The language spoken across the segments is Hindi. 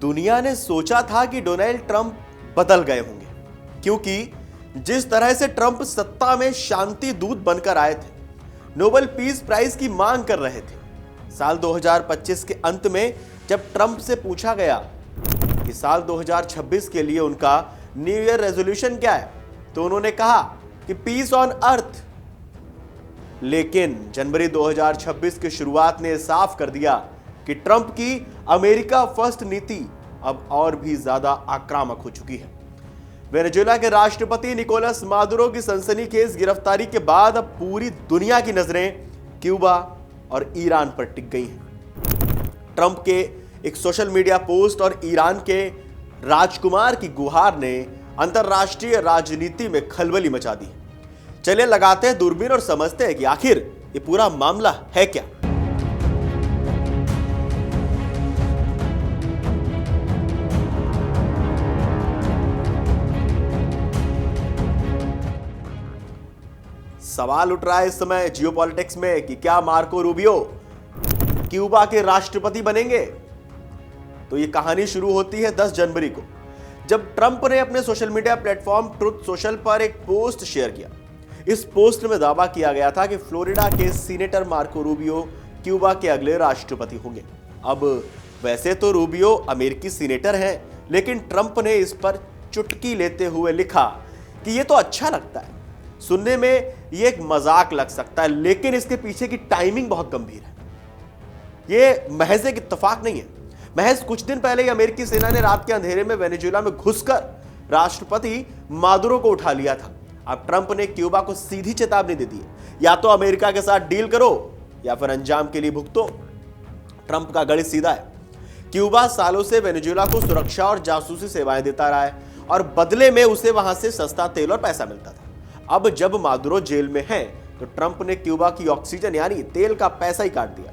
दुनिया ने सोचा था कि डोनाल्ड ट्रंप बदल गए होंगे, क्योंकि जिस तरह से ट्रंप सत्ता में शांति दूत बनकर आए थे, नोबेल पीस प्राइज की मांग कर रहे थे। साल 2025 के अंत में जब ट्रंप से पूछा गया कि साल 2026 के लिए उनका न्यू ईयर रेजोल्यूशन क्या है, तो उन्होंने कहा कि पीस ऑन अर्थ। लेकिन जनवरी 2026 की शुरुआत ने साफ कर दिया कि ट्रंप की अमेरिका फर्स्ट नीति अब और भी ज्यादा आक्रामक हो चुकी है। वेनेजुएला के राष्ट्रपति निकोलस मादुरो की सनसनीखेज गिरफ्तारी के बाद अब पूरी दुनिया की नजरें क्यूबा और ईरान पर टिक गई हैं। ट्रंप के एक सोशल मीडिया पोस्ट और ईरान के राजकुमार की गुहार ने अंतरराष्ट्रीय राजनीति में खलबली मचा दी। चलिए लगाते हैं दूरबीन और समझते हैं कि आखिर ये पूरा मामला है क्या। सवाल उठ रहा है इस समय जियोपॉलिटिक्स में कि क्या मार्को रूबियो क्यूबा के राष्ट्रपति बनेंगे। तो ये कहानी शुरू होती है 10 जनवरी को, जब ट्रंप ने अपने social media platform truth social पर एक पोस्ट शेयर किया। इस पोस्ट में दावा किया गया था कि फ्लोरिडा के सीनेटर मार्को रूबियो क्यूबा के अगले राष्ट्रपति होंगे। अब वैसे तो रूबियो अमेरिकी सीनेटर हैं, लेकिन ट्रंप ने इस पर चुटकी लेते हुए लिखा कि ये तो अच्छा लगता है, सुनने में ये एक मजाक लग सकता है, लेकिन इसके पीछे की टाइमिंग बहुत गंभीर है। ये महज एक इत्तेफाक नहीं है। महज कुछ दिन पहले ही अमेरिकी सेना ने रात के अंधेरे में वेनेजुएला में घुसकर राष्ट्रपति मादुरो को उठा लिया था। अब ट्रंप ने क्यूबा को सीधी चेतावनी दे दी है, या तो अमेरिका के साथ डील करो या फिर अंजाम के लिए भुगतो। ट्रंप का गणित सीधा है। क्यूबा सालों से वेनेजुएला को सुरक्षा और जासूसी सेवाएं देता रहा है और बदले में उसे वहां से सस्ता तेल और पैसा मिलता था। अब जब मादुरो जेल में है तो ट्रंप ने क्यूबा की ऑक्सीजन यानी तेल का पैसा ही काट दिया।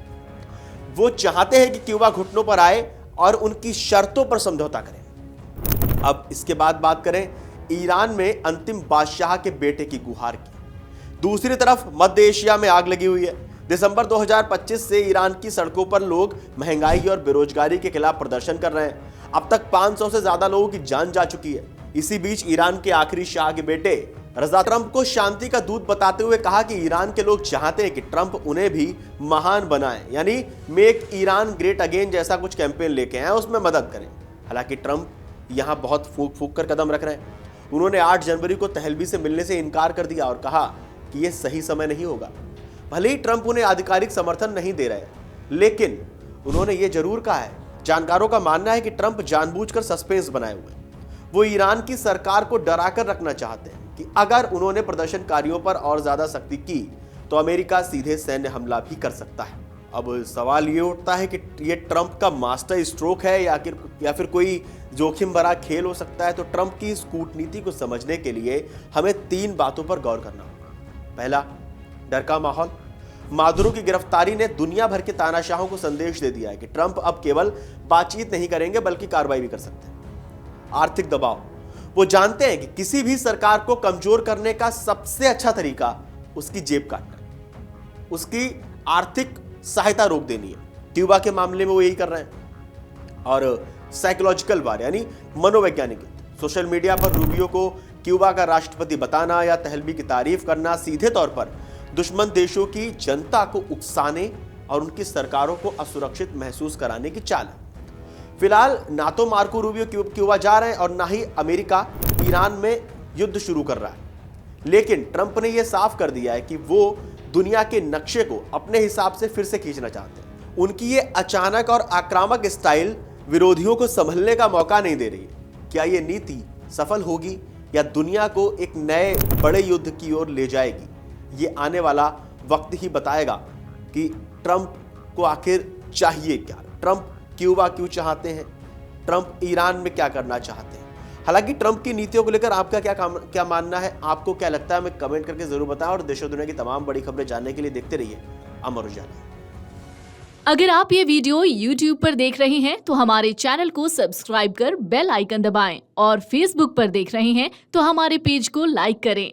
वो चाहते हैं कि क्यूबा घुटनों पर आए और उनकी शर्तों पर समझौता करें। अब इसके बाद बात करें ईरान में अंतिम बादशाह के बेटे की गुहार की। दूसरी तरफ मध्य एशिया में आग लगी हुई है। दिसंबर 2025 से ईरान की सड़कों पर लोग महंगाई और बेरोजगारी के खिलाफ प्रदर्शन कर रहे हैं। अब तक 500 से ज्यादा लोगों की जान जा चुकी है। इसी बीच ईरान के आखिरी शाह के बेटे रजा ट्रंप को शांति का दूत बताते हुए कहा कि ईरान के लोग चाहते हैं कि ट्रंप उन्हें भी महान बनाए, यानी मेक ईरान ग्रेट अगेन जैसा कुछ कैंपेन लेके आए, उसमें मदद करें। हालांकि ट्रंप यहां बहुत फूक फूक कर कदम रख रहे हैं। उन्होंने 8 जनवरी को तहलबी से मिलने से इनकार कर दिया और कहा कि यह सही समय नहीं होगा। भले ही ट्रंप उन्हें आधिकारिक समर्थन नहीं दे रहे, लेकिन उन्होंने ये जरूर कहा है, जानकारों का मानना है कि ट्रंप जानबूझकर सस्पेंस बनाए हुए। वो ईरान की सरकार को डराकर रखना चाहते हैं कि अगर उन्होंने प्रदर्शनकारियों पर और ज्यादा सख्ती की तो अमेरिका सीधे सैन्य हमला भी कर सकता है। अब सवाल ये उठता है कि ये ट्रंप का मास्टर स्ट्रोक है या फिर कोई जोखिम भरा खेल हो सकता है। तो ट्रंप की इस कूटनीति को समझने के लिए हमें 3 बातों पर गौर करना होगा। पहला, डर का माहौल। मादुरो की गिरफ्तारी ने दुनिया भर के तानाशाहों को संदेश दे दिया है कि ट्रंप अब केवल बातचीत नहीं करेंगे बल्कि कार्रवाई भी कर सकते हैं। आर्थिक दबाव। वो जानते हैं कि किसी भी सरकार को कमजोर करने का सबसे अच्छा तरीका उसकी जेब काटना, उसकी आर्थिक सहायता रोक देनी है। क्यूबा के मामले में वो यही कर रहे हैं। और साइकोलॉजिकल वार यानी मनोवैज्ञानिक युद्ध। सोशल मीडिया पर रूबियो को क्यूबा का राष्ट्रपति बताना या तहलबी की तारीफ करना सीधे तौर पर दुश्मन देशों की जनता को उकसाने और उनकी सरकारों को असुरक्षित महसूस कराने की चाल है। फिलहाल ना तो मार्को रूबियो क्यूबा जा रहे हैं और ना ही अमेरिका ईरान में युद्ध शुरू कर रहा है। लेकिन ट्रंप ने यह साफ कर दिया है कि वो दुनिया के नक्शे को अपने हिसाब से फिर से खींचना चाहते हैं। उनकी ये अचानक और आक्रामक स्टाइल विरोधियों को संभलने का मौका नहीं दे रही है। क्या ये नीति सफल होगी या दुनिया को एक नए बड़े युद्ध की ओर ले जाएगी? ये आने वाला वक्त ही बताएगा कि ट्रंप को आखिर चाहिए क्या। ट्रंप क्यूबा क्यों चाहते हैं, ट्रंप ईरान में क्या करना चाहते हैं। हालांकि ट्रंप की नीतियों को लेकर आपका क्या मानना है, आपको क्या लगता है, हमें कमेंट करके जरूर बताएं। और देश और दुनिया की तमाम बड़ी खबरें जानने के लिए देखते रहिए अमर उजाला। अगर आप ये वीडियो YouTube पर देख रहे हैं तो हमारे चैनल को सब्सक्राइब कर बेल आइकन दबाएं, और Facebook पर देख रहे हैं तो हमारे पेज को लाइक करें।